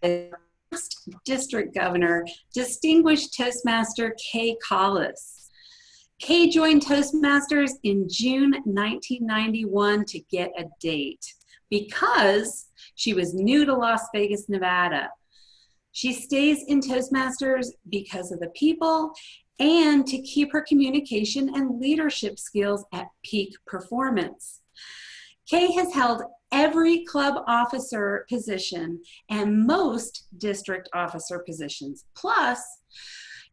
first district governor, distinguished Toastmaster Kay Collis. Kay joined Toastmasters in June 1991 to get a date because she was new to Las Vegas, Nevada. She stays in Toastmasters because of the people and to keep her communication and leadership skills at peak performance. Kay has held every club officer position and most district officer positions. Plus,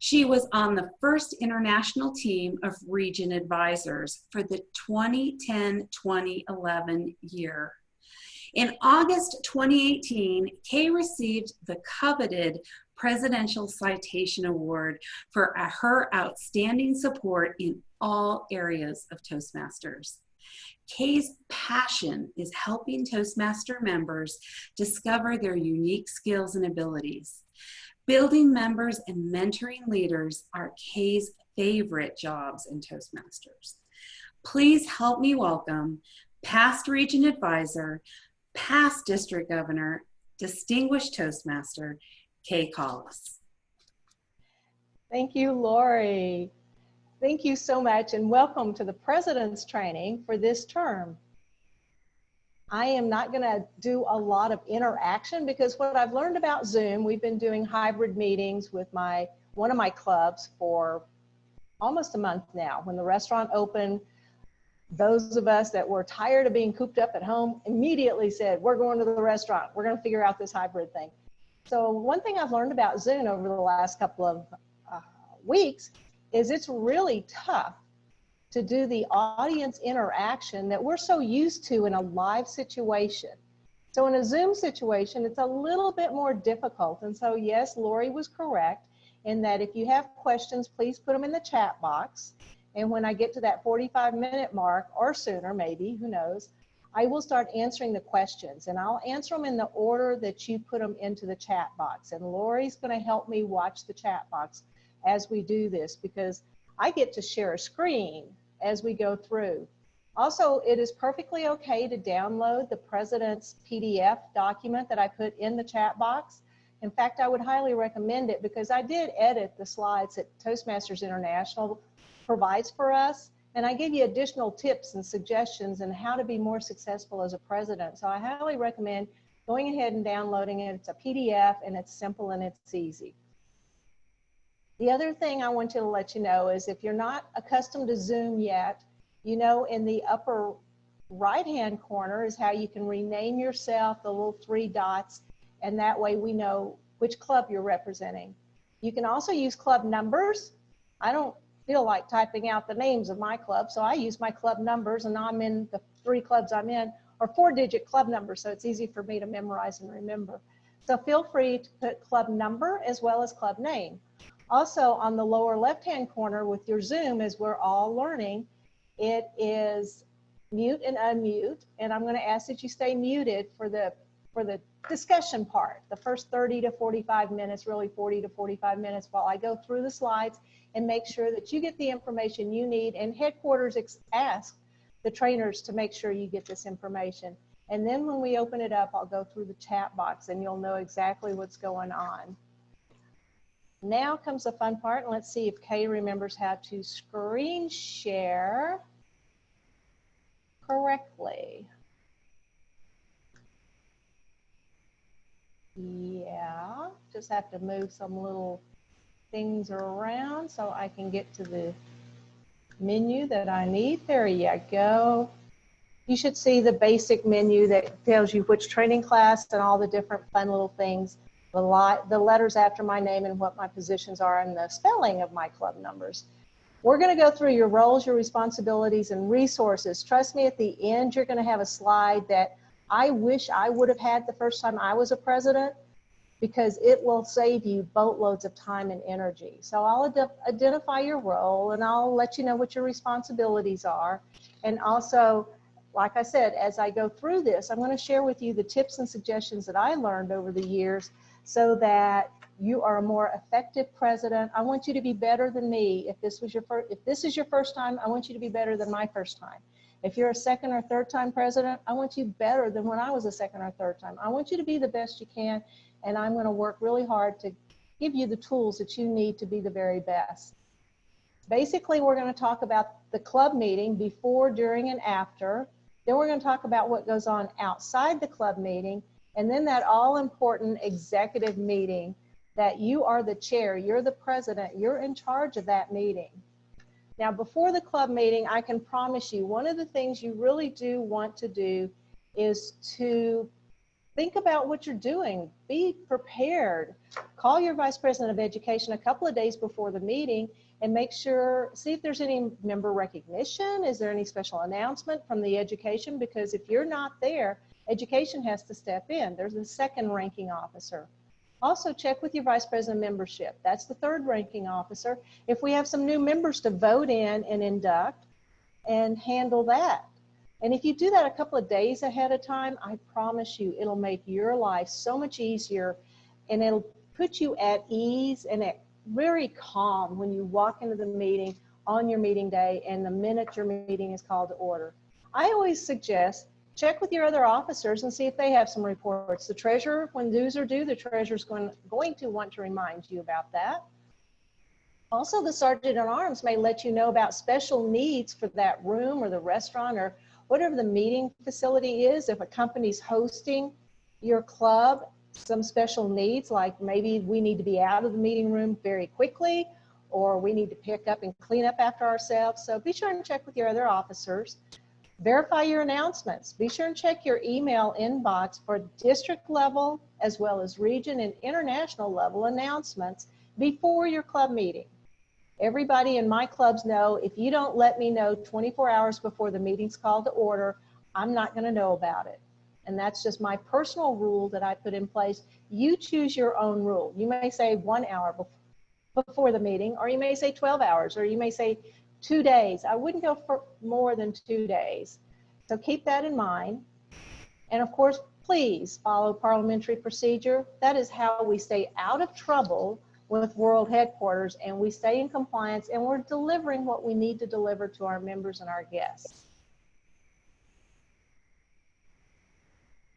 she was on the first international team of region advisors for the 2010-2011 year. In August 2018, Kay received the coveted Presidential Citation Award for her outstanding support in all areas of Toastmasters. Kay's passion is helping Toastmaster members discover their unique skills and abilities. Building members and mentoring leaders are Kay's favorite jobs in Toastmasters. Please help me welcome past region advisor, past district governor, distinguished Toastmaster, Kay Collis. Thank you, Lori. Thank you so much, and welcome to the President's Training for this term. I am not going to do a lot of interaction because what I've learned about Zoom, we've been doing hybrid meetings with one of my clubs for almost a month now. When the restaurant opened, those of us that were tired of being cooped up at home immediately said, we're going to the restaurant. We're going to figure out this hybrid thing. So one thing I've learned about Zoom over the last couple of weeks is it's really tough to do the audience interaction that we're so used to in a live situation. So in a Zoom situation, it's a little bit more difficult. And so yes, Lori was correct in that if you have questions, please put them in the chat box. And when I get to that 45-minute mark or sooner, maybe, who knows, I will start answering the questions, and I'll answer them in the order that you put them into the chat box. And Lori's going to help me watch the chat box as we do this because I get to share a screen as we go through. Also, it is perfectly okay to download the President's PDF document that I put in the chat box. In fact, I would highly recommend it because I did edit the slides that Toastmasters International provides for us. And I give you additional tips and suggestions on how to be more successful as a president. So I highly recommend going ahead and downloading it. It's a PDF and it's simple and it's easy. The other thing I want to let you know is if you're not accustomed to Zoom yet, you know in the upper right-hand corner is how you can rename yourself, the little 3 dots, and that way we know which club you're representing. You can also use club numbers. I don't feel like typing out the names of my club, so I use my club numbers, and I'm in the 3 clubs I'm in, or 4-digit club numbers, so it's easy for me to memorize and remember. So feel free to put club number as well as club name. Also on the lower left-hand corner with your Zoom, as we're all learning, it is mute and unmute, and I'm going to ask that you stay muted for the discussion part, the first 30 to 45 minutes, really 40 to 45 minutes while I go through the slides and make sure that you get the information you need, and headquarters ask the trainers to make sure you get this information. And then when we open it up, I'll go through the chat box and you'll know exactly what's going on. Now comes the fun part, and let's see if Kay remembers how to screen share correctly. Yeah, just have to move some little things around so I can get to the menu that I need. There you go. You should see the basic menu that tells you which training class and all the different fun little things, the letters after my name and what my positions are and the spelling of my club numbers. We're going to go through your roles, your responsibilities, and resources. Trust me, at the end, you're going to have a slide that I wish I would have had the first time I was a president, because it will save you boatloads of time and energy. So I'll identify your role, and I'll let you know what your responsibilities are. And also, like I said, as I go through this, I'm going to share with you the tips and suggestions that I learned over the years so that you are a more effective president. I want you to be better than me. If this is your first time, I want you to be better than my first time. If you're a second or third time president, I want you better than when I was a second or third time. I want you to be the best you can, and I'm going to work really hard to give you the tools that you need to be the very best. Basically, we're going to talk about the club meeting before, during, and after. Then we're going to talk about what goes on outside the club meeting, and then that all-important executive meeting that you are the chair, you're the president, you're in charge of that meeting. Now, before the club meeting, I can promise you, one of the things you really do want to do is to think about what you're doing. Be prepared. Call your Vice President of Education a couple of days before the meeting and make sure, see if there's any member recognition. Is there any special announcement from the education? Because if you're not there, education has to step in. There's a second ranking officer. Also check with your Vice President of Membership. That's the third ranking officer. If we have some new members to vote in and induct, and handle that. And if you do that a couple of days ahead of time, I promise you, it'll make your life so much easier, and it'll put you at ease and very calm when you walk into the meeting on your meeting day and the minute your meeting is called to order. I always suggest check with your other officers and see if they have some reports. The treasurer, when dues are due, the treasurer's going to want to remind you about that. Also, the sergeant at arms may let you know about special needs for that room or the restaurant or whatever the meeting facility is. If a company's hosting your club, some special needs, like maybe we need to be out of the meeting room very quickly, or we need to pick up and clean up after ourselves. So be sure and check with your other officers. Verify your announcements. Be sure and check your email inbox for district level as well as region and international level announcements before your club meeting. Everybody in my clubs know if you don't let me know 24 hours before the meeting's called to order, I'm not going to know about it. And that's just my personal rule that I put in place. You choose your own rule. You may say 1 hour before the meeting, or you may say 12 hours, or you may say 2 days. I wouldn't go for more than 2 days. So keep that in mind. And of course, please follow parliamentary procedure. That is how we stay out of trouble with World Headquarters, and we stay in compliance, and we're delivering what we need to deliver to our members and our guests.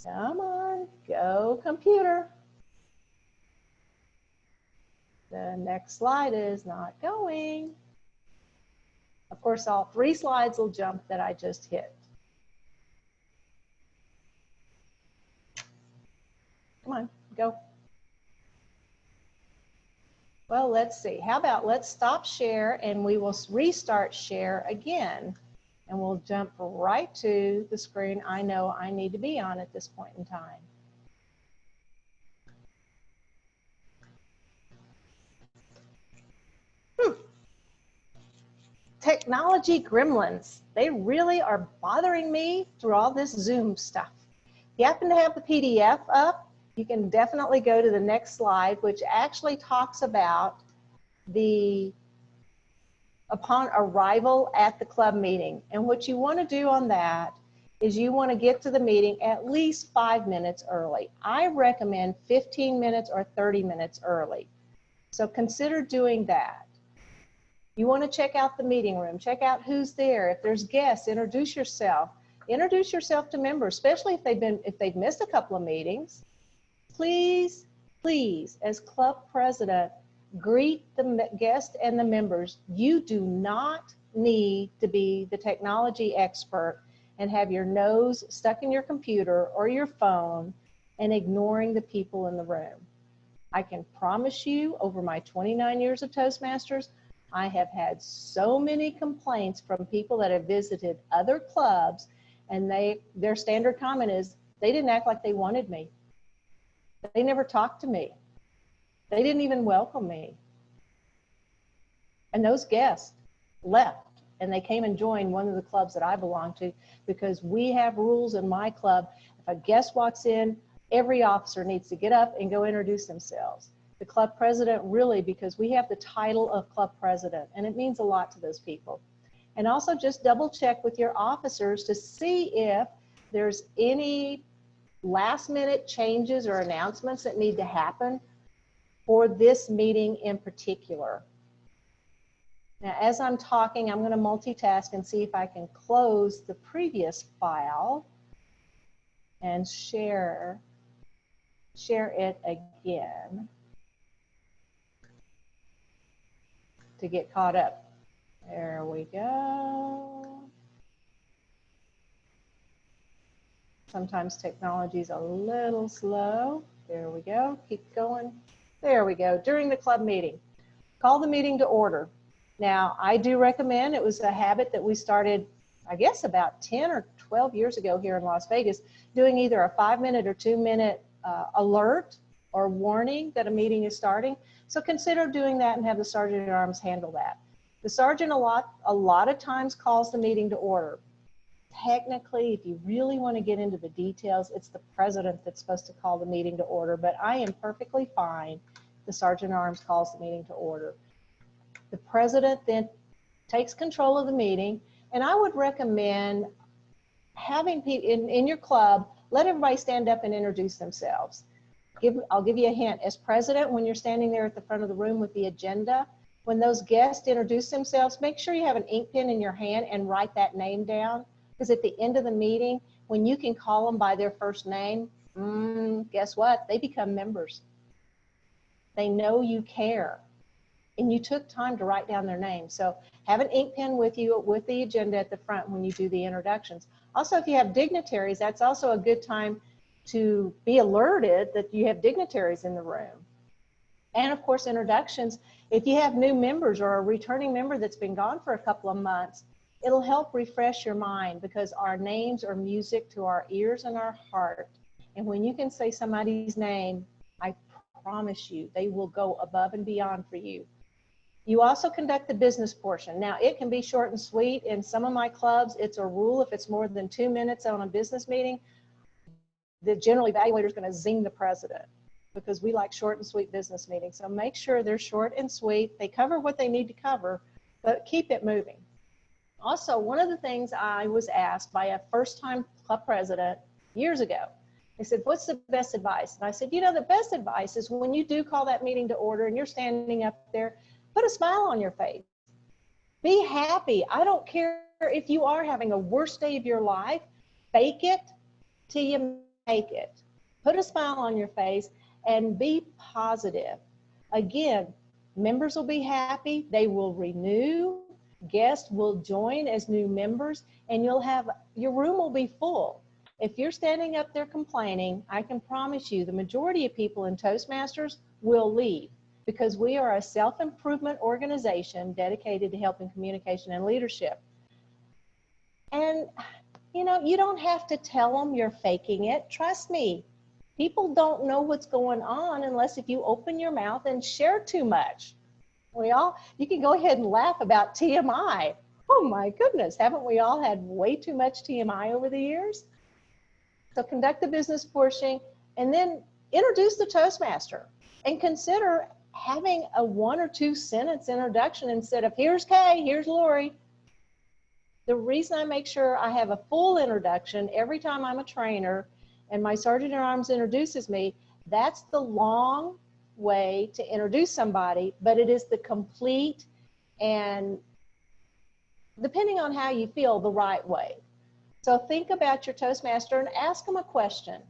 Come on, go computer. The next slide is not going. Of course, all 3 slides will jump that I just hit. Come on, go. Well, let's see. How about let's stop share and we will restart share again. And we'll jump right to the screen I know I need to be on at this point in time. Technology gremlins. They really are bothering me through all this Zoom stuff. If you happen to have the PDF up, you can definitely go to the next slide, which actually talks about the upon arrival at the club meeting. And what you want to do on that is you want to get to the meeting at least 5 minutes early. I recommend 15 minutes or 30 minutes early. So consider doing that. You want to check out the meeting room, check out who's there. If there's guests, introduce yourself. Introduce yourself to members, especially if they've missed a couple of meetings. Please, please, as club president, greet the guests and the members. You do not need to be the technology expert and have your nose stuck in your computer or your phone and ignoring the people in the room. I can promise you, over my 29 years of Toastmasters, I have had so many complaints from people that have visited other clubs, and their standard comment is, they didn't act like they wanted me. They never talked to me. They didn't even welcome me. And those guests left, and they came and joined one of the clubs that I belong to, because we have rules in my club. If a guest walks in, every officer needs to get up and go introduce themselves. The club president, really, because we have the title of club president, and it means a lot to those people. And also just double check with your officers to see if there's any last minute changes or announcements that need to happen for this meeting in particular. Now, as I'm talking, I'm going to multitask and see if I can close the previous file and share it again to get caught up. There we go. Sometimes technology is a little slow. There we go. Keep going. There we go. During the club meeting, call the meeting to order. Now, I do recommend, it was a habit that we started, I guess, about 10 or 12 years ago here in Las Vegas, doing either a 5-minute or 2-minute alert or warning that a meeting is starting. So consider doing that and have the Sergeant at Arms handle that. The Sergeant a lot of times calls the meeting to order. Technically, if you really want to get into the details, it's the President that's supposed to call the meeting to order, but I am perfectly fine. The Sergeant at Arms calls the meeting to order. The President then takes control of the meeting, and I would recommend having people in your club, let everybody stand up and introduce themselves. I'll give you a hint. As President, when you're standing there at the front of the room with the agenda, when those guests introduce themselves, make sure you have an ink pen in your hand and write that name down, because at the end of the meeting, when you can call them by their first name, guess what? They become members. They know you care. And you took time to write down their name. So have an ink pen with you with the agenda at the front when you do the introductions. Also, if you have dignitaries, that's also a good time to be alerted that you have dignitaries in the room. And of course, introductions. If you have new members or a returning member that's been gone for a couple of months, it'll help refresh your mind, because our names are music to our ears and our heart. And when you can say somebody's name, I promise you, they will go above and beyond for you. You also conduct the business portion. Now, it can be short and sweet. In some of my clubs, it's a rule. If it's more than 2 minutes on a business meeting, the general evaluator is going to zing the President, because we like short and sweet business meetings. So make sure they're short and sweet. They cover what they need to cover, but keep it moving. Also, one of the things I was asked by a first-time club president years ago, they said, what's the best advice? And I said, you know, the best advice is when you do call that meeting to order and you're standing up there, put a smile on your face. Be happy. I don't care if you are having a worst day of your life. Fake it till you make it. Put a smile on your face and be positive. Again, members will be happy. They will renew. Guests will join as new members, and your room will be full. If you're standing up there complaining, I can promise you the majority of people in Toastmasters will leave, because we are a self-improvement organization dedicated to helping communication and leadership. And, you know, you don't have to tell them you're faking it. Trust me, people don't know what's going on unless if you open your mouth and share too much. You can go ahead and laugh about TMI. Oh my goodness, haven't we all had way too much TMI over the years? So conduct the business portion and then introduce the Toastmaster, and consider having a 1 or 2 sentence introduction instead of here's Kay, here's Lori. The reason I make sure I have a full introduction every time I'm a trainer and my Sergeant at Arms introduces me, that's the long way to introduce somebody, but it is the complete and, depending on how you feel, the right way. So think about your Toastmaster and ask them a question,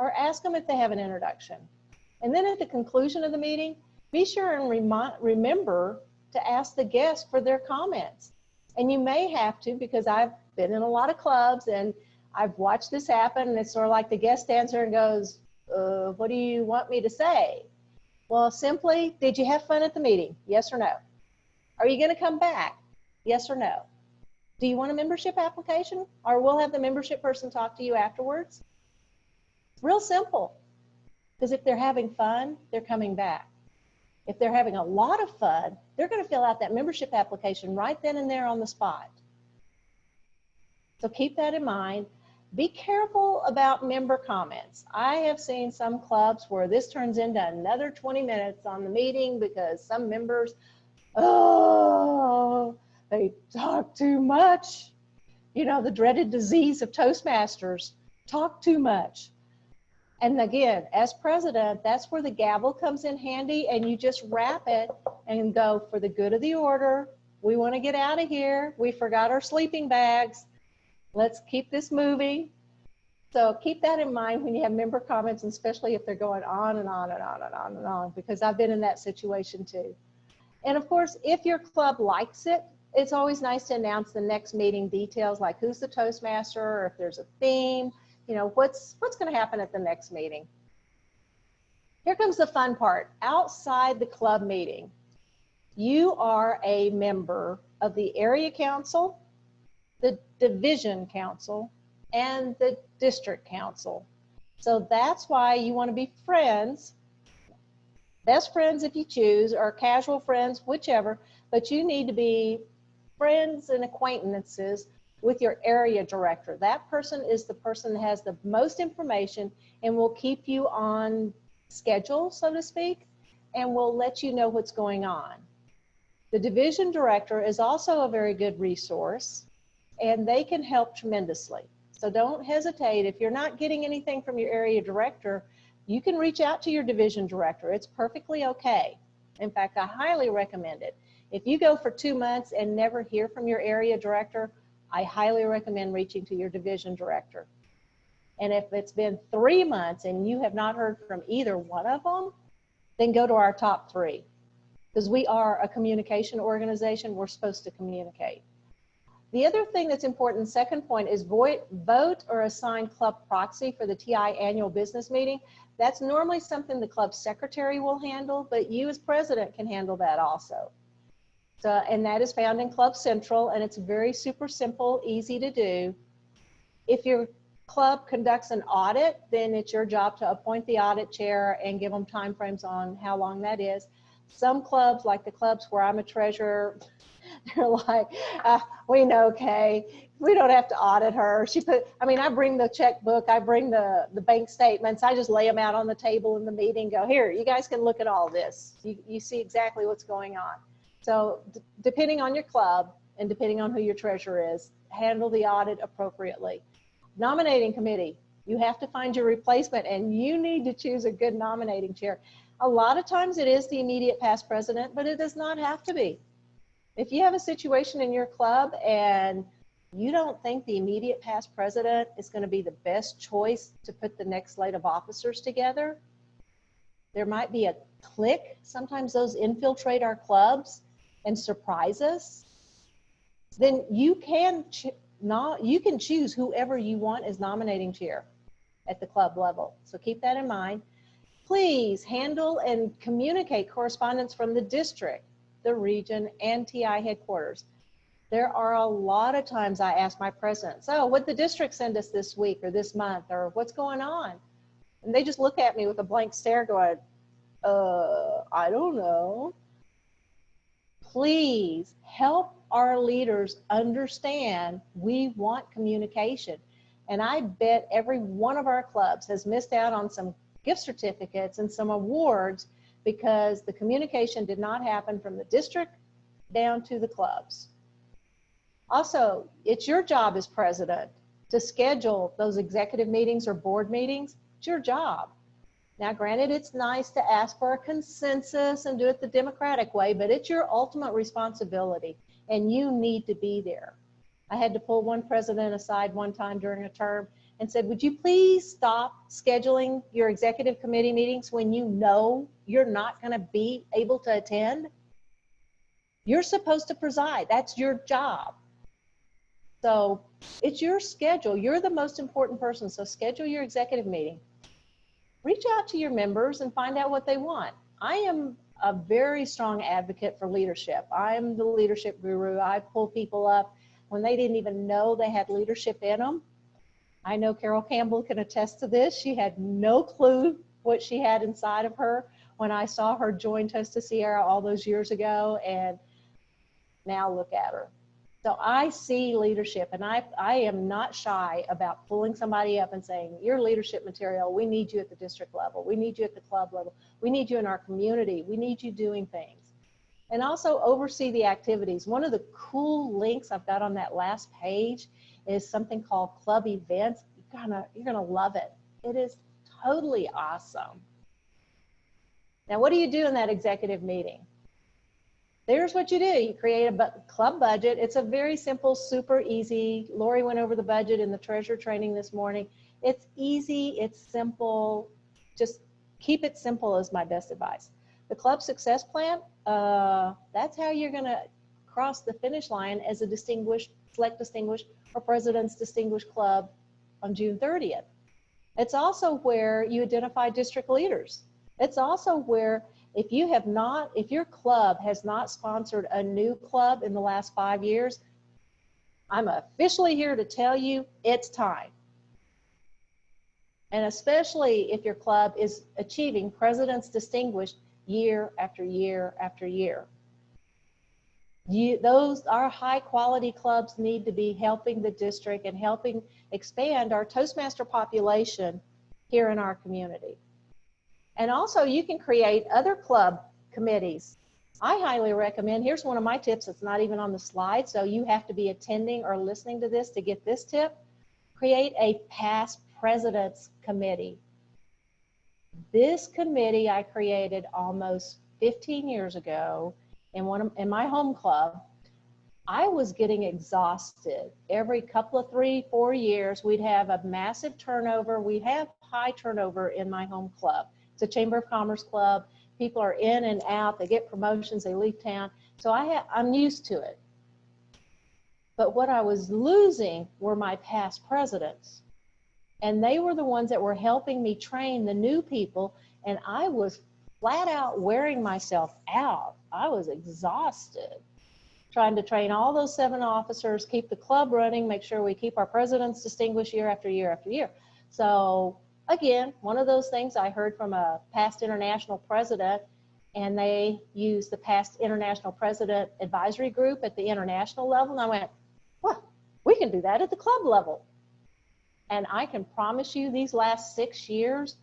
or ask them if they have an introduction. And then at the conclusion of the meeting, be sure and remember to ask the guests for their comments. And you may have to, because I've been in a lot of clubs and I've watched this happen, and it's sort of like the guest stands there and goes, what do you want me to say? Well, simply, did you have fun at the meeting? Yes or no? Are you going to come back? Yes or no? Do you want a membership application? Or we'll have the membership person talk to you afterwards? Real simple. Because if they're having fun, they're coming back. If they're having a lot of fun, they're going to fill out that membership application right then and there on the spot. So keep that in mind. Be careful about member comments. I have seen some clubs where this turns into another 20 minutes on the meeting because some members, they talk too much. You know, the dreaded disease of Toastmasters, talk too much. And again, as president, that's where the gavel comes in handy, and you just wrap it and go, for the good of the order, We want to get out of here. We forgot our sleeping bags. Let's keep this moving. So keep that in mind when you have member comments, and especially if they're going on and on and on and on and on, because I've been in that situation too. And of course, if your club likes it, it's always nice to announce the next meeting details, like who's the Toastmaster, or if there's a theme, you know, what's going to happen at the next meeting. Here comes the fun part. Outside the club meeting, you are a member of the area council, the division council, and the district council. So that's why you want to be friends, best friends if you choose, or casual friends, whichever, but you need to be friends and acquaintances with your area director. That person is the person that has the most information and will keep you on schedule, so to speak, and will let you know what's going on. The division director is also a very good resource, and they can help tremendously. So don't hesitate. If you're not getting anything from your area director, you can reach out to your division director. It's perfectly okay. In fact, I highly recommend it. If you go for 2 months and never hear from your area director, I highly recommend reaching to your division director. And if it's been 3 months and you have not heard from either one of them, then go to our top 3. Because we are a communication organization, we're supposed to communicate. The other thing that's important, second point, is vote or assign club proxy for the TI annual business meeting. That's normally something the club secretary will handle, but you as president can handle that also. So, and that is found in Club Central, and it's very super simple, easy to do. If your club conducts an audit, then it's your job to appoint the audit chair and give them timeframes on how long that is. Some clubs, like the clubs where I'm a treasurer, they're like, we know Kay, we don't have to audit her. I bring the checkbook, I bring the bank statements, I just lay them out on the table in the meeting, go, here, you guys can look at all this. You see exactly what's going on. So depending on your club and depending on who your treasurer is, handle the audit appropriately. Nominating committee, you have to find your replacement, and you need to choose a good nominating chair. A lot of times it is the immediate past president, but it does not have to be. If you have a situation in your club and you don't think the immediate past president is going to be the best choice to put the next slate of officers together, there might be a clique. Sometimes those infiltrate our clubs and surprise us. Then you can choose whoever you want as nominating chair at the club level. So keep that in mind. Please handle and communicate correspondence from the district, the region, and TI headquarters. There are a lot of times I ask my president, so what the district send us this week or this month, or what's going on? And they just look at me with a blank stare going, I don't know. Please help our leaders understand we want communication. And I bet every one of our clubs has missed out on some gift certificates and some awards because the communication did not happen from the district down to the clubs. Also, it's your job as president to schedule those executive meetings or board meetings. It's your job. Now, granted, it's nice to ask for a consensus and do it the democratic way, but it's your ultimate responsibility, and you need to be there. I had to pull one president aside one time during a term and said, would you please stop scheduling your executive committee meetings when you know you're not going to be able to attend? You're supposed to preside. That's your job. So it's your schedule. You're the most important person, so schedule your executive meeting. Reach out to your members and find out what they want. I am a very strong advocate for leadership. I'm the leadership guru. I pull people up when they didn't even know they had leadership in them. I know Carol Campbell can attest to this. She had no clue what she had inside of her when I saw her join Toast to Sierra all those years ago, and now look at her. So I see leadership, and I am not shy about pulling somebody up and saying, your leadership material, we need you at the district level. We need you at the club level. We need you in our community. We need you doing things. And also oversee the activities. One of the cool links I've got on that last page is something called Club Events. You're gonna love it. It is totally awesome. Now, what do you do in that executive meeting? There's what you do. You create a club budget. It's a very simple, super easy. Lori went over the budget in the treasurer training this morning. It's easy, it's simple. Just keep it simple is my best advice. The club success plan, that's how you're going to cross the finish line as a distinguished, select distinguished, or president's distinguished club on June 30th. It's also where you identify district leaders. It's also where if your club has not sponsored a new club in the last 5 years, I'm officially here to tell you it's time. And especially if your club is achieving President's Distinguished year after year after year. Our high quality clubs need to be helping the district and helping expand our Toastmaster population here in our community. And also you can create other club committees. I highly recommend, here's one of my tips that's not even on the slide, so you have to be attending or listening to this to get this tip. Create a past presidents committee. This committee I created almost 15 years ago in my home club. I was getting exhausted. Every couple of 3-4 years, we'd have a massive turnover. We have high turnover in my home club. It's a Chamber of Commerce club. People are in and out. They get promotions. They leave town. So I'm used to it. But what I was losing were my past presidents. And they were the ones that were helping me train the new people. And I was flat out wearing myself out. I was exhausted trying to train all those 7 officers, keep the club running, make sure we keep our presidents distinguished year after year after year. So again, one of those things I heard from a past international president, and they used the past international president advisory group at the international level. And I went, well, we can do that at the club level. And I can promise you these last 6 years,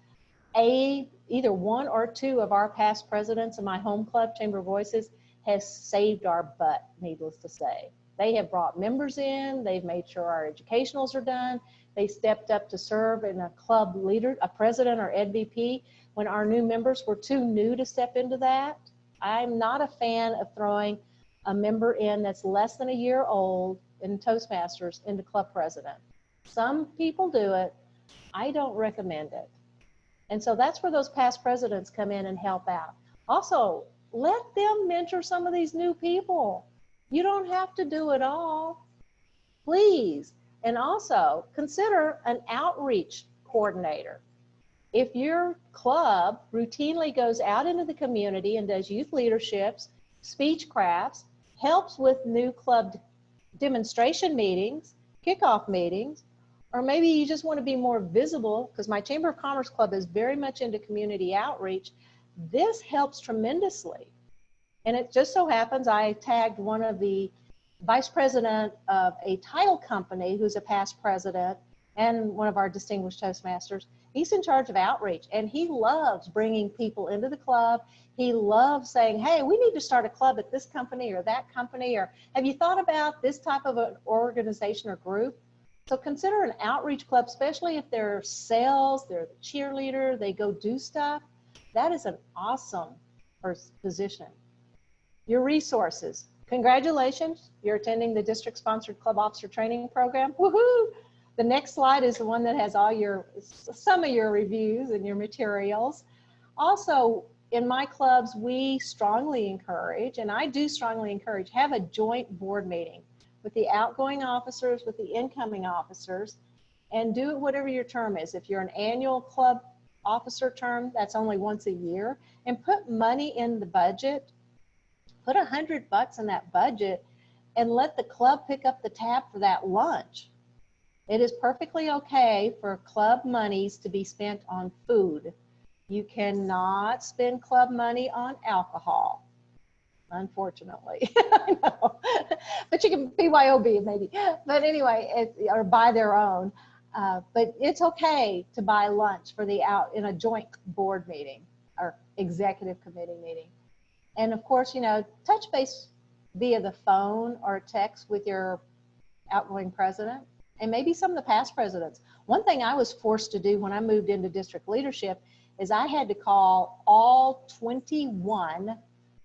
either 1 or 2 of our past presidents in my home club, Chamber of Voices, has saved our butt, needless to say. They have brought members in. They've made sure our educationals are done. They stepped up to serve in a club leader, a president or EdVP, when our new members were too new to step into that. I'm not a fan of throwing a member in that's less than a year old in Toastmasters into club president. Some people do it. I don't recommend it. And so that's where those past presidents come in and help out. Also, let them mentor some of these new people. You don't have to do it all, please. And also consider an outreach coordinator. If your club routinely goes out into the community and does youth leaderships, speech crafts, helps with new club demonstration meetings, kickoff meetings, or maybe you just want to be more visible, because my Chamber of Commerce Club is very much into community outreach. This helps tremendously. And it just so happens I tagged one of the vice president of a title company who's a past president and one of our distinguished Toastmasters. He's in charge of outreach, and he loves bringing people into the club. He loves saying, hey, we need to start a club at this company or that company, or have you thought about this type of an organization or group? So consider an outreach club, especially if they're sales, they're the cheerleader, they go do stuff. That is an awesome position. Your resources. Congratulations, you're attending the district-sponsored club officer training program. Woohoo! The next slide is the one that has some of your reviews and your materials. Also, in my clubs, we strongly encourage, and I do strongly encourage, have a joint board meeting with the outgoing officers, with the incoming officers, and do it whatever your term is. If you're an annual club officer term, that's only once a year, and put money in the budget. Put $100 in that budget and let the club pick up the tab for that lunch. It is perfectly okay for club monies to be spent on food. You cannot spend club money on alcohol, unfortunately. I know. But you can BYOB maybe. But anyway, or buy their own. But it's okay to buy lunch for in a joint board meeting or executive committee meeting. And of course, touch base via the phone or text with your outgoing president and maybe some of the past presidents. One thing I was forced to do when I moved into district leadership is I had to call all 21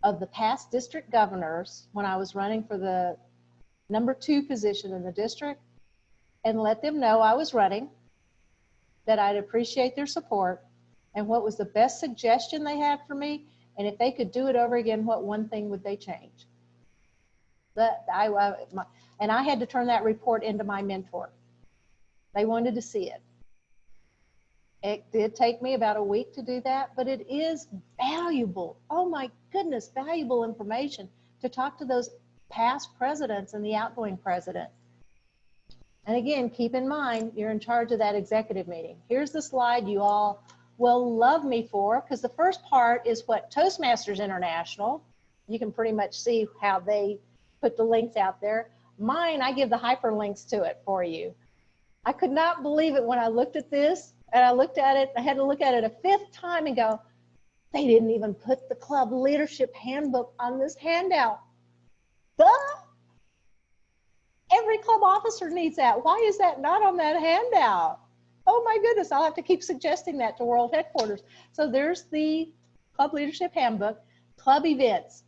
of the past district governors when I was running for the #2 position in the district and let them know I was running, that I'd appreciate their support, and what was the best suggestion they had for me, and if they could do it over again, what one thing would they change? And I had to turn that report into my mentor. They wanted to see it. It did take me about a week to do that, but it is valuable. Oh my goodness, valuable information to talk to those past presidents and the outgoing president. And again, keep in mind, you're in charge of that executive meeting. Here's the slide you all will love me for, because the first part is what Toastmasters International, you can pretty much see how they put the links out there. Mine, I give the hyperlinks to it for you. I could not believe it when I looked at this, and I looked at it, I had to look at it a 5th time and go, they didn't even put the club leadership handbook on this handout. Duh! Every club officer needs that. Why is that not on that handout? Oh my goodness, I'll have to keep suggesting that to world headquarters. So there's the club leadership handbook, club events.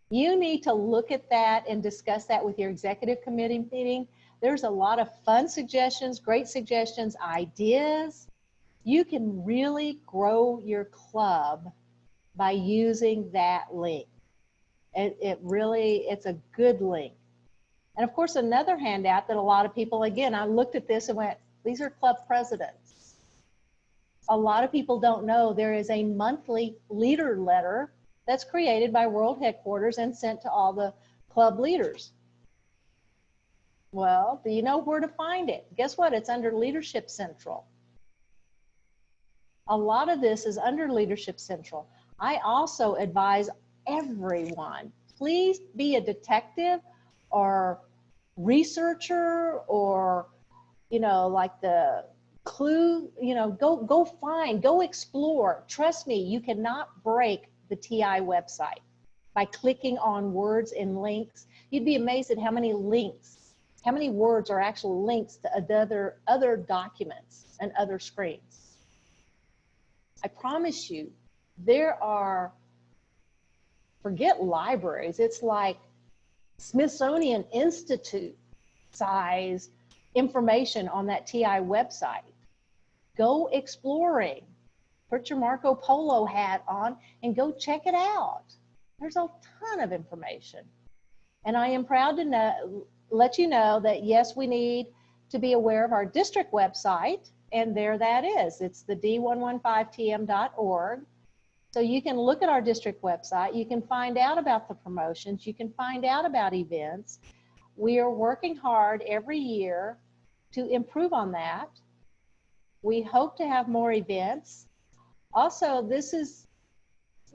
You need to look at that and discuss that with your executive committee meeting. There's a lot of fun suggestions, great suggestions, ideas. You can really grow your club by using that link. It's a good link. And of course, another handout that a lot of people, again, I looked at this and went, these are club presidents. A lot of people don't know there is a monthly leader letter that's created by world headquarters and sent to all the club leaders. Well, do you know where to find it? Guess what? It's under Leadership Central. A lot of this is under Leadership Central. I also advise everyone, please be a detective or researcher, or like the clue, go explore. Trust me, you cannot break the TI website by clicking on words and links. You'd be amazed at how many words are actual links to other documents and other screens. I promise you, there are, forget libraries, it's like Smithsonian Institute size information on that TI website. Go exploring. Put your Marco Polo hat on and go check it out. There's a ton of information. And I am proud to let you know that yes, we need to be aware of our district website, and there that is. It's the d115tm.org. So you can look at our district website, you can find out about the promotions, you can find out about events. We are working hard every year to improve on that. We hope to have more events. Also, this is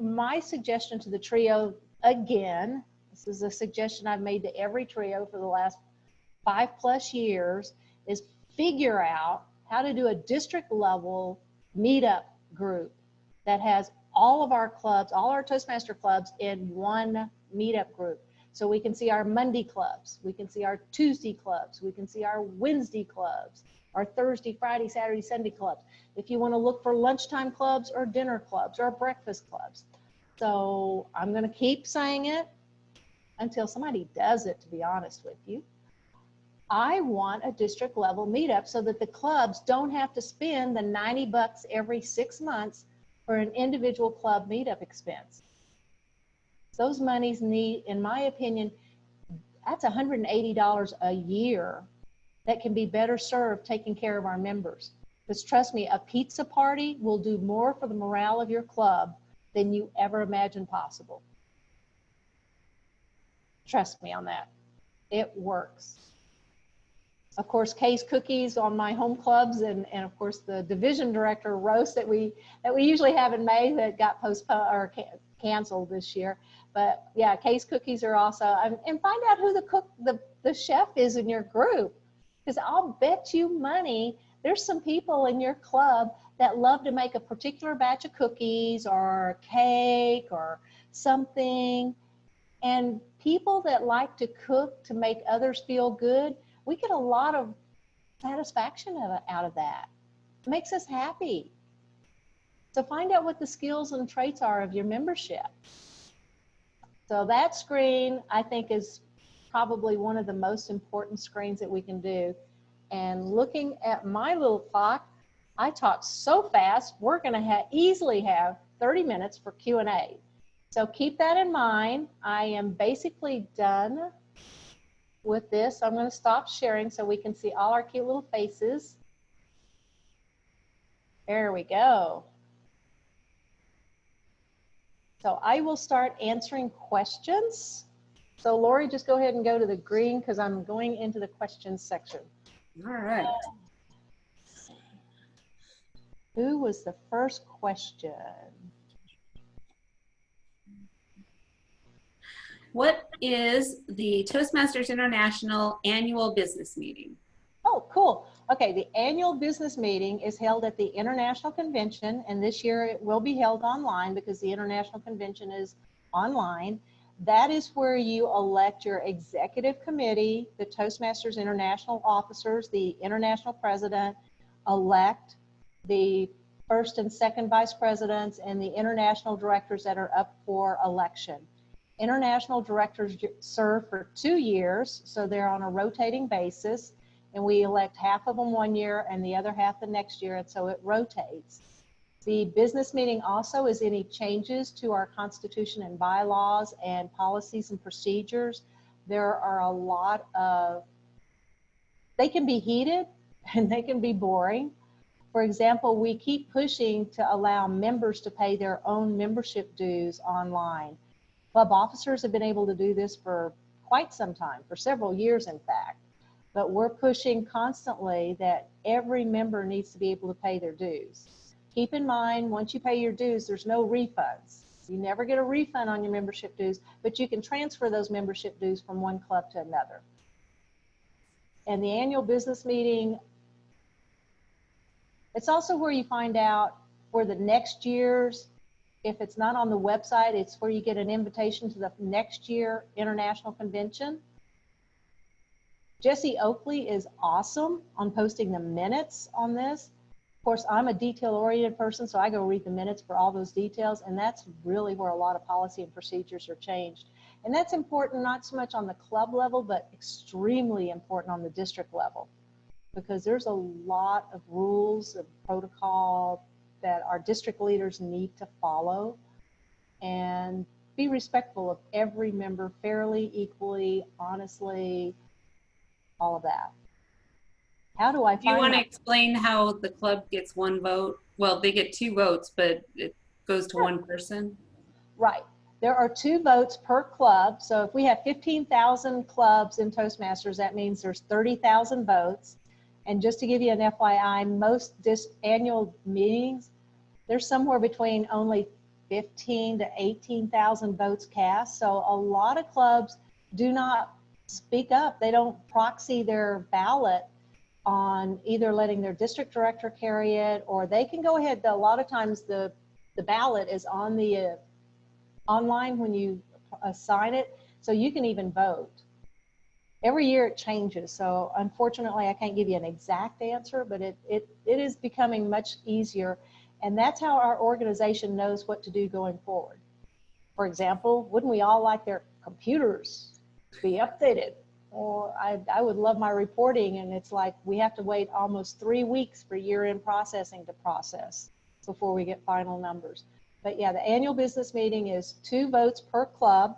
my suggestion to the trio again. This is a suggestion I've made to every trio for the last 5+ years, is figure out how to do a district level meetup group that has all of our clubs, all our Toastmaster clubs in one meetup group. So we can see our Monday clubs, we can see our Tuesday clubs, we can see our Wednesday clubs, our Thursday, Friday, Saturday, Sunday clubs. If you want to look for lunchtime clubs or dinner clubs or breakfast clubs. So I'm going to keep saying it until somebody does it, to be honest with you. I want a district level meetup so that the clubs don't have to spend the $90 every 6 months for an individual club meetup expense. Those monies need, in my opinion, that's $180 a year that can be better served taking care of our members. Because trust me, a pizza party will do more for the morale of your club than you ever imagined possible. Trust me on that. It works. Of course, Kay's cookies on my home clubs, and of course the division director roast that we usually have in May that got postponed or canceled this year. But yeah, Kay's cookies are also, and find out who the chef is in your group, because I'll bet you money there's some people in your club that love to make a particular batch of cookies or cake or something. And people that like to cook to make others feel good, we get a lot of satisfaction out of that. It makes us happy. So find out what the skills and traits are of your membership. So that screen, I think, is probably one of the most important screens that we can do. And looking at my little clock, I talk so fast, we're going to easily have 30 minutes for Q&A. So keep that in mind. I am basically done with this. I'm going to stop sharing so we can see all our cute little faces. There we go. So I will start answering questions. So Lori, just go ahead and go to the green because I'm going into the questions section. All right. Who was the first question? What is the Toastmasters International annual business meeting? Oh, cool. Okay, the annual business meeting is held at the International Convention, and this year it will be held online because the International Convention is online. That is where you elect your executive committee, the Toastmasters International officers, the international president, elect the first and second vice presidents, and the international directors that are up for election. International directors serve for 2 years, so they're on a rotating basis. And we elect half of them 1 year and the other half the next year, and so it rotates. The business meeting also is any changes to our constitution and bylaws and policies and procedures. There are a lot of, they can be heated and they can be boring. For example, we keep pushing to allow members to pay their own membership dues online. Club officers have been able to do this for quite some time, for several years in fact. But we're pushing constantly that every member needs to be able to pay their dues. Keep in mind, once you pay your dues, there's no refunds. You never get a refund on your membership dues, but you can transfer those membership dues from one club to another. And the annual business meeting, it's also where you find out for the next year's, if it's not on the website, it's where you get an invitation to the next year International Convention. Jesse Oakley is awesome on posting the minutes on this. Of course, I'm a detail-oriented person, so I go read the minutes for all those details, and that's really where a lot of policy and procedures are changed. And that's important not so much on the club level, but extremely important on the district level, because there's a lot of rules and protocol that our district leaders need to follow and be respectful of every member fairly, equally, honestly, all of that. How do I find? Do you want to explain how the club gets one vote? Well, they get 2 votes, but it goes to one person. Right. There are 2 votes per club. So if we have 15,000 clubs in Toastmasters, that means there's 30,000 votes. And just to give you an FYI, most annual meetings, there's somewhere between only 15 to 18,000 votes cast. So a lot of clubs do not speak up. They don't proxy their ballot on either letting their district director carry it, or they can go ahead. A lot of times the ballot is on the online when you assign it, so you can even vote. Every year it changes, so unfortunately I can't give you an exact answer, but it is becoming much easier, and that's how our organization knows what to do going forward. For example, wouldn't we all like their computers to be updated? Or I would love my reporting, and it's like we have to wait almost 3 weeks for year-end processing to process before we get final numbers. But yeah, the annual business meeting is 2 votes per club.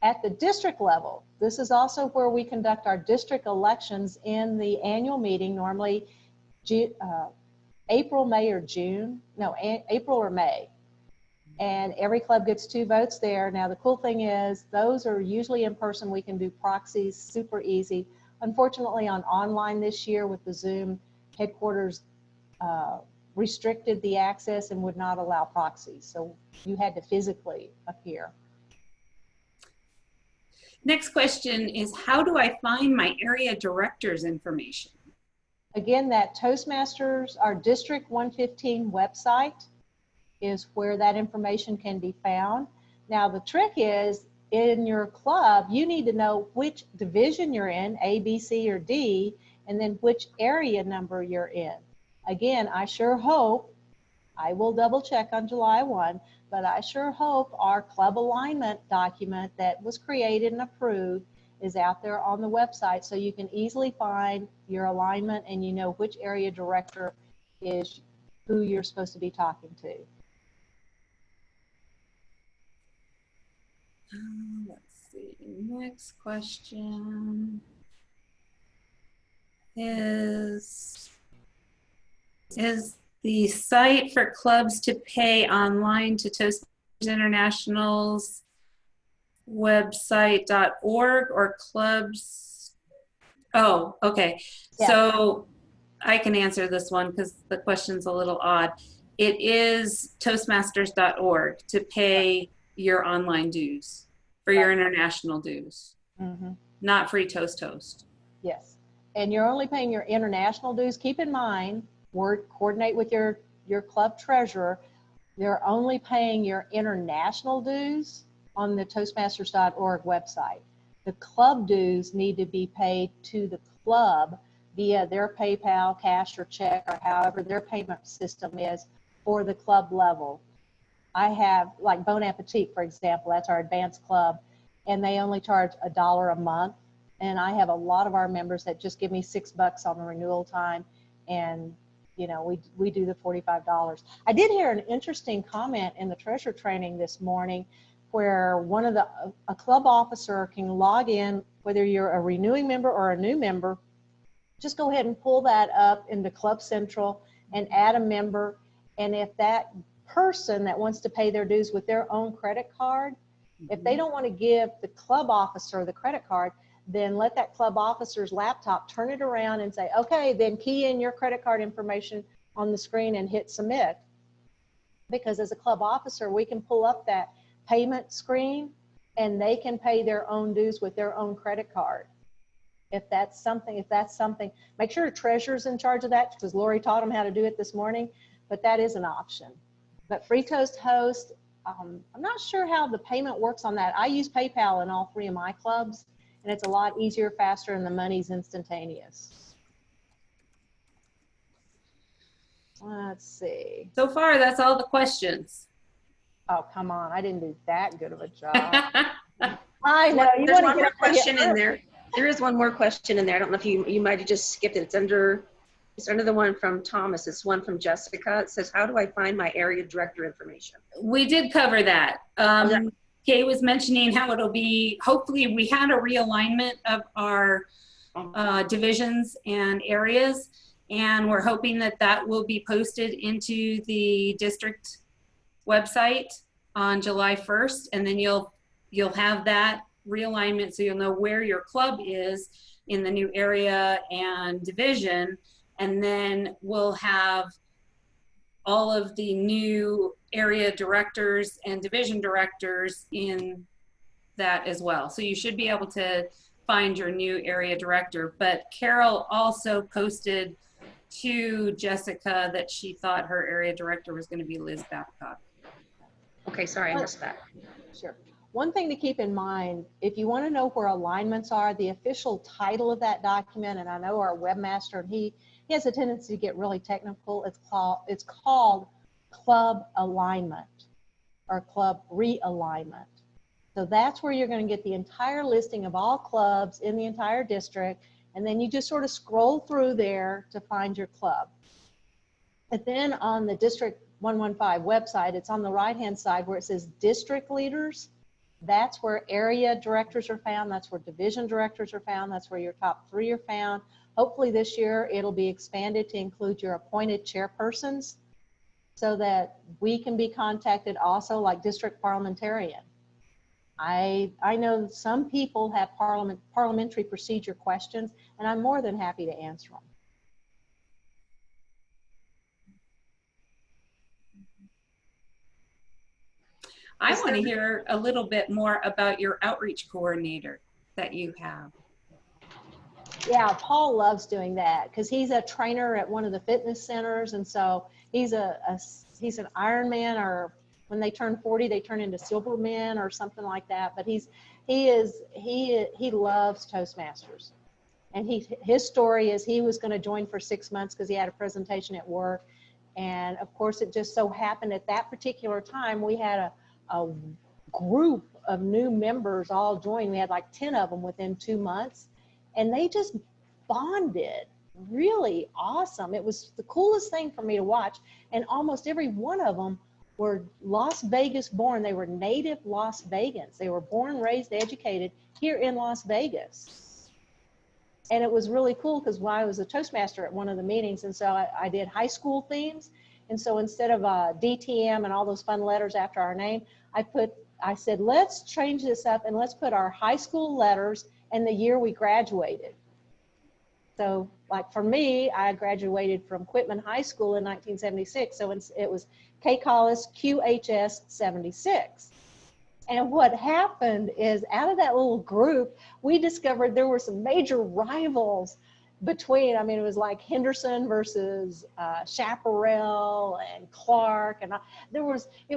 At the district level, this is also where we conduct our district elections in the annual meeting, normally April, May, or June. No, April or May. And every club gets 2 votes there. Now, the cool thing is those are usually in person. We can do proxies super easy. Unfortunately, on online this year with the Zoom, headquarters restricted the access and would not allow proxies. So you had to physically appear. Next question is, how do I find my area director's information? Again, that Toastmasters, our District 115 website is where that information can be found. Now, the trick is in your club, you need to know which division you're in, A, B, C, or D, and then which area number you're in. Again, I sure hope, I will double check on July 1, but I sure hope our club alignment document that was created and approved is out there on the website so you can easily find your alignment and you know which area director is who you're supposed to be talking to. Let's see, next question is the site for clubs to pay online to Toastmasters International's website.org or clubs? Oh, okay. Yeah. So I can answer this one because the question's a little odd. It is toastmasters.org to pay your online dues for your international dues, not free Toast. Yes. And you're only paying your international dues. Keep in mind, coordinate with your club treasurer. You're only paying your international dues on the toastmasters.org website. The club dues need to be paid to the club via their PayPal, cash, or check, or however their payment system is for the club level. I have, like Bon Appetit, for example, that's our advanced club, and they only charge $1 a month. And I have a lot of our members that just give me $6 on the renewal time, and you know, we do the $45. I did hear an interesting comment in the treasurer training this morning where a club officer can log in, whether you're a renewing member or a new member, just go ahead and pull that up into Club Central and add a member. And if that person that wants to pay their dues with their own credit card, if they don't want to give the club officer the credit card, then let that club officer's laptop turn it around and say, okay, then key in your credit card information on the screen and hit submit. Because as a club officer, we can pull up that payment screen and they can pay their own dues with their own credit card. If that's something, make sure the treasurer's in charge of that, because Lori taught them how to do it this morning, but that is an option. But Free Toast Host, I'm not sure how the payment works on that. I use PayPal in all 3 of my clubs, and it's a lot easier, faster, and the money's instantaneous. Let's see. So far, that's all the questions. Oh, come on. I didn't do that good of a job. I know. There's one more question in there. There is one more question in there. I don't know if you might have just skipped it. It's under the one from Thomas. It's one from Jessica. It says, how do I find my area director information? We did cover that. Kay was mentioning how it'll be, hopefully we had a realignment of our divisions and areas, and we're hoping that that will be posted into the district website on July 1st, and then you'll have that realignment so you'll know where your club is in the new area and division, and then we'll have all of the new area directors and division directors in that as well. So you should be able to find your new area director. But Carol also posted to Jessica that she thought her area director was going to be Liz Babcock. Okay, sorry, I missed that. Sure. One thing to keep in mind, if you want to know where alignments are, the official title of that document, and I know our webmaster, and he has a tendency to get really technical. It's called club alignment or club realignment. So that's where you're going to get the entire listing of all clubs in the entire district, and then you just sort of scroll through there to find your club. But then on the District 115 website, it's on the right-hand side where it says district leaders. That's where area directors are found. That's where division directors are found. That's where your top 3 are found. Hopefully this year it'll be expanded to include your appointed chairpersons so that we can be contacted also like district parliamentarian. I know some people have parliamentary procedure questions, and I'm more than happy to answer them. I want to hear a little bit more about your outreach coordinator that you have. Yeah, Paul loves doing that because he's a trainer at one of the fitness centers, and so he's an Ironman, or when they turn 40, they turn into Silverman or something like that. But he loves Toastmasters, and his story is he was going to join for 6 months because he had a presentation at work, And of course, it just so happened at that particular time, we had a group of new members all join. We had like 10 of them within 2 months, and they just bonded. Really awesome. It was the coolest thing for me to watch. And almost every one of them were Las Vegas born. They were native Las Vegans. They were born, raised, educated here in Las Vegas. And it was really cool because I was a Toastmaster at one of the meetings, and so I did high school themes. And so instead of DTM and all those fun letters after our name, I said, let's change this up and let's put our high school letters and the year we graduated. So like for me, I graduated from Quitman High School in 1976. So it was Kay Collis QHS 76. And what happened is out of that little group, we discovered there were some major rivals between, I mean, it was like Henderson versus Chaparral and Clark. And it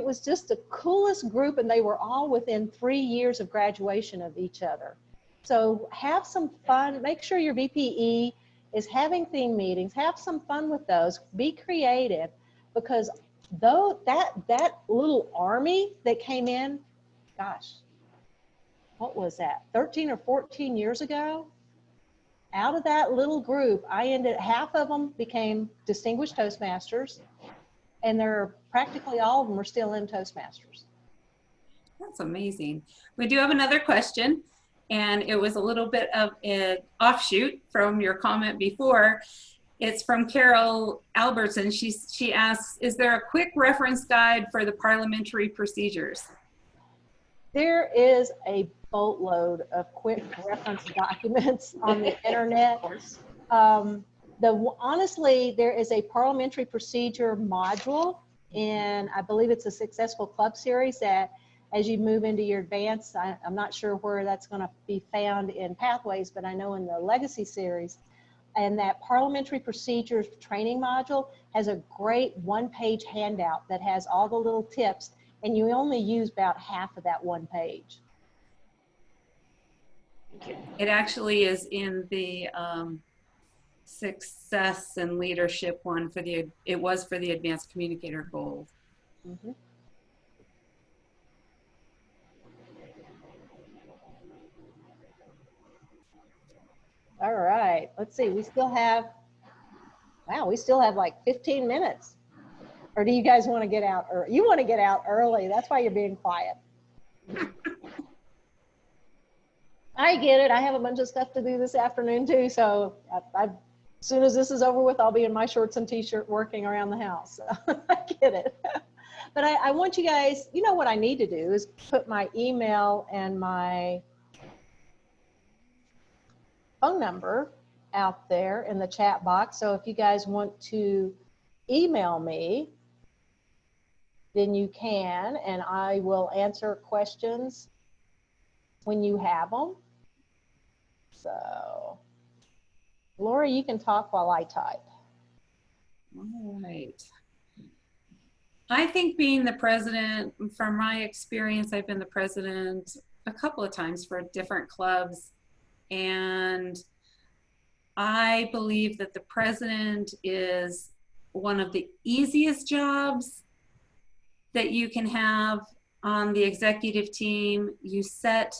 was just the coolest group, and they were all within 3 years of graduation of each other. So have some fun, make sure your VPE is having theme meetings, have some fun with those, be creative, because though that little army that came in, gosh, what was that, 13 or 14 years ago? Out of that little group, half of them became distinguished Toastmasters, and practically all of them are still in Toastmasters. That's amazing. We do have another question, and it was a little bit of an offshoot from your comment before. It's from Carol Albertson. She asks, is there a quick reference guide for the parliamentary procedures? There is a boatload of quick reference documents on the internet. Honestly, there is a parliamentary procedure module, and I believe it's a Successful Club series that as you move into your advanced, I'm not sure where that's going to be found in Pathways, but I know in the Legacy series. And that parliamentary procedures training module has a great one-page handout that has all the little tips, and you only use about half of that one page. It actually is in the success and leadership one it was for the advanced communicator gold. Mm-hmm. All right, let's see, we still have like 15 minutes. Or do you guys want to get out early? You want to get out early, that's why you're being quiet. I get it. I have a bunch of stuff to do this afternoon too. So as soon as this is over with, I'll be in my shorts and t-shirt working around the house. So I get it. But I want you guys, you know what I need to do is put my email and my phone number out there in the chat box. So if you guys want to email me, then you can, and I will answer questions when you have them. So, Lori, you can talk while I type. All right. I think being the president, from my experience, I've been the president a couple of times for different clubs, and I believe that the president is one of the easiest jobs that you can have on the executive team. You set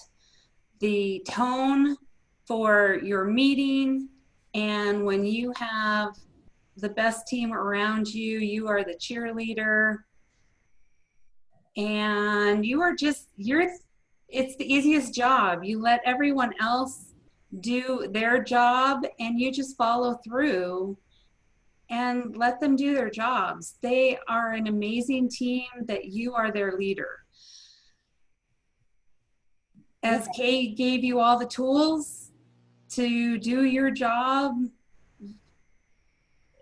the tone for your meeting, and when you have the best team around you, you are the cheerleader, and it's the easiest job. You let everyone else do their job, and you just follow through and let them do their jobs. They are an amazing team that you are their leader. As Kay gave you all the tools to do your job,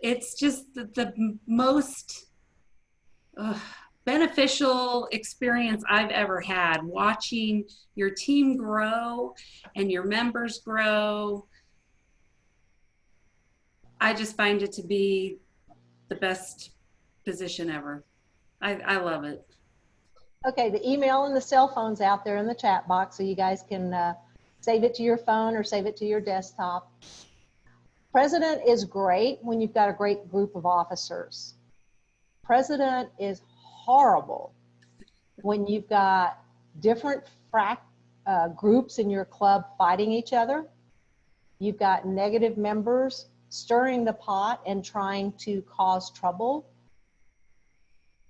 it's just the most beneficial experience I've ever had, watching your team grow and your members grow. I just find it to be the best position ever. I love it. Okay, the email and the cell phone's out there in the chat box, so you guys can save it to your phone or save it to your desktop. President is great when you've got a great group of officers. President is horrible when you've got different groups in your club fighting each other. You've got negative members stirring the pot and trying to cause trouble.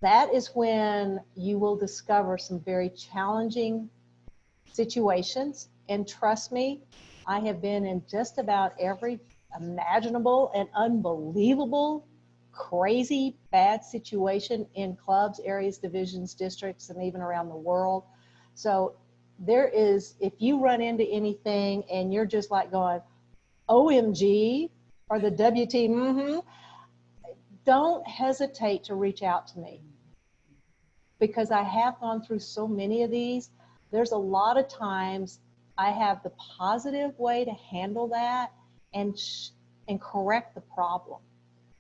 That is when you will discover some very challenging situations. And trust me, I have been in just about every imaginable and unbelievable, crazy, bad situation in clubs, areas, divisions, districts, and even around the world. So there is, if you run into anything and you're just like going, OMG, or the WT, don't hesitate to reach out to me, because I have gone through so many of these. There's a lot of times I have the positive way to handle that and correct the problem,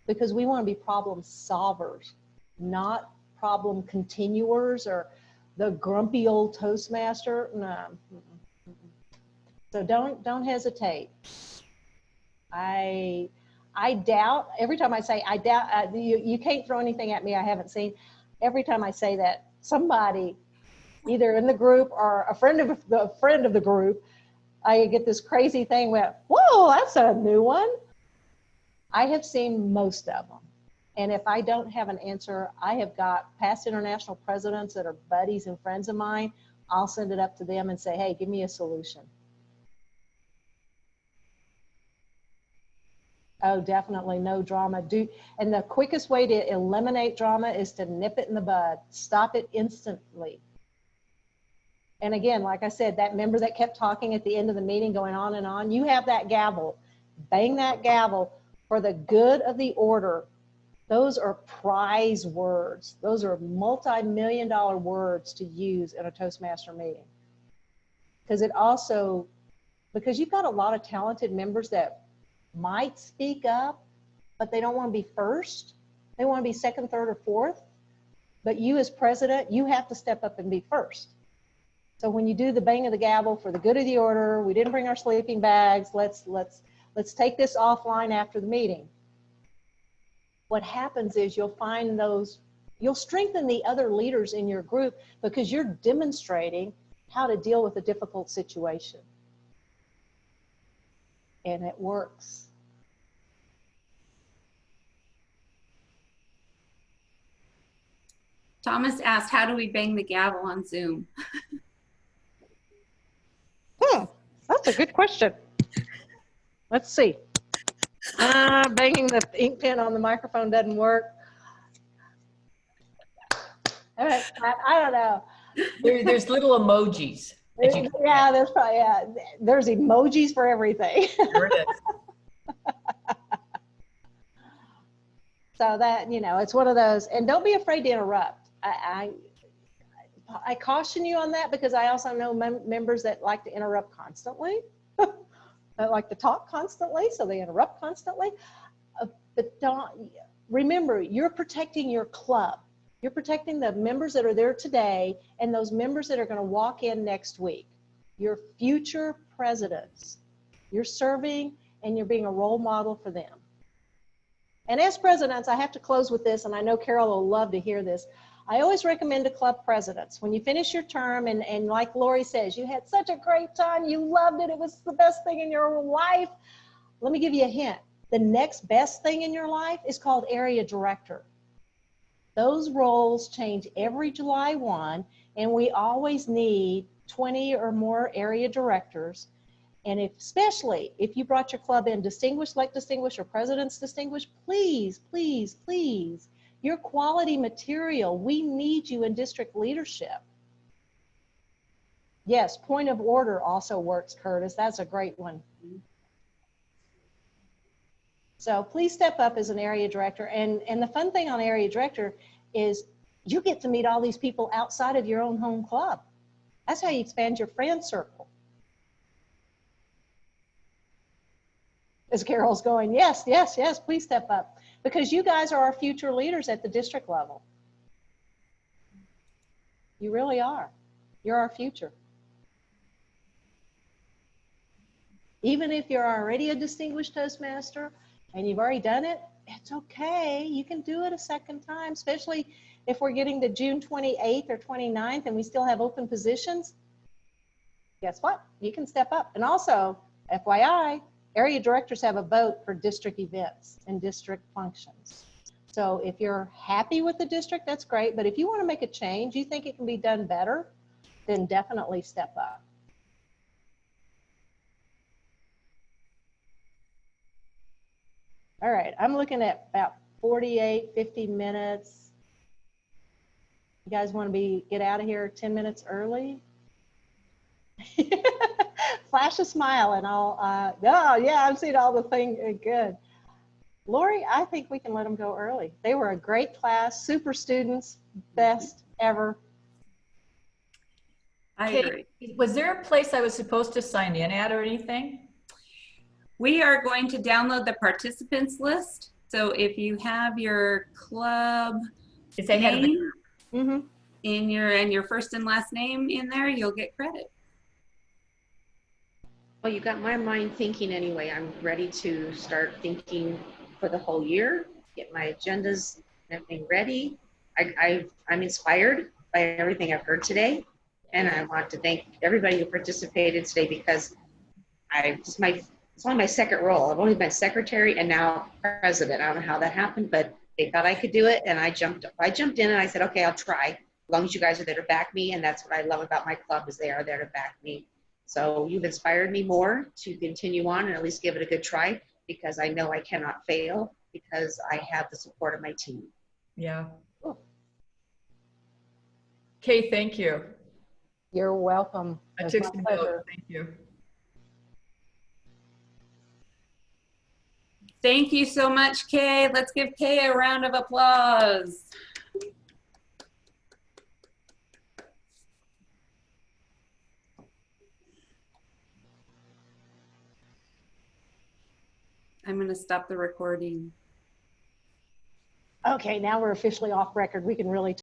because we want to be problem solvers, not problem continuers or the grumpy old Toastmaster. No. So don't hesitate. I doubt, every time I say I doubt, you can't throw anything at me I haven't seen. Every time I say that, somebody either in the group or a friend of the group, I get this crazy thing where, whoa, that's a new one. I have seen most of them. And if I don't have an answer, I have got past international presidents that are buddies and friends of mine. I'll send it up to them and say, hey, give me a solution. Oh, definitely no drama. And the quickest way to eliminate drama is to nip it in the bud. Stop it instantly. And again, like I said, that member that kept talking at the end of the meeting, going on and on, you have that gavel. Bang that gavel for the good of the order. Those are prize words. Those are multi-million-dollar words to use in a Toastmaster meeting. Because you've got a lot of talented members that might speak up, but they don't want to be first. They want to be second, third, or fourth. But you as president, you have to step up and be first. So when you do the bang of the gavel for the good of the order, we didn't bring our sleeping bags, let's take this offline after the meeting. What happens is you'll strengthen the other leaders in your group, because you're demonstrating how to deal with a difficult situation. And it works. Thomas asked, how do we bang the gavel on Zoom? That's a good question. Let's see. Banging the ink pen on the microphone doesn't work. All right, I don't know. There's little emojis. Yeah, there's emojis for everything. There it is. So that, it's one of those, and don't be afraid to interrupt. I caution you on that, because I also know members that like to interrupt constantly. They like to talk constantly, so they interrupt constantly. But remember, you're protecting your club. You're protecting the members that are there today and those members that are going to walk in next week. Your future presidents. You're serving and you're being a role model for them. And as presidents, I have to close with this, and I know Carol will love to hear this. I always recommend to club presidents, when you finish your term, and like Lori says, you had such a great time, you loved it, it was the best thing in your life. Let me give you a hint. The next best thing in your life is called area director. Those roles change every July 1, and we always need 20 or more area directors. And especially if you brought your club in distinguished, like distinguished, or president's distinguished, please, please, please, your quality material, we need you in district leadership. Yes, point of order also works, Curtis. That's a great one. So please step up as an area director. And the fun thing on area director is you get to meet all these people outside of your own home club. That's how you expand your friend circle. As Carol's going, yes, yes, yes, please step up. Because you guys are our future leaders at the district level. You really are. You're our future. Even if you're already a distinguished Toastmaster, and you've already done it, it's okay. You can do it a second time, especially if we're getting to June 28th or 29th and we still have open positions. Guess what? You can step up. And also, FYI, area directors have a vote for district events and district functions. So if you're happy with the district, that's great. But if you want to make a change, you think it can be done better, then definitely step up. All right, I'm looking at about 48, 50 minutes. You guys want to get out of here 10 minutes early? Flash a smile and I'll, oh yeah, I've seen all the things, good. Lori, I think we can let them go early. They were a great class, super students, best ever. I Kate, agree. was there a place I was supposed to sign in at or anything? We are going to download the participants list. So if you have your club Is that head of the name Mm-hmm. in your first and last name in there, you'll get credit. Well, you got my mind thinking anyway. I'm ready to start thinking for the whole year, get my agendas and everything ready. I'm inspired by everything I've heard today. And I want to thank everybody who participated today because it's only my second role. I've only been secretary and now president. I don't know how that happened, but they thought I could do it. And I jumped in and I said, okay, I'll try. As long as you guys are there to back me. And that's what I love about my club is they are there to back me. So you've inspired me more to continue on and at least give it a good try because I know I cannot fail because I have the support of my team. Yeah. Cool. Kay, thank you. You're welcome. I It took was some my notes. pleasure. Thank you. Thank you so much, Kay. Let's give Kay a round of applause. I'm going to stop the recording. Okay, now we're officially off record. We can really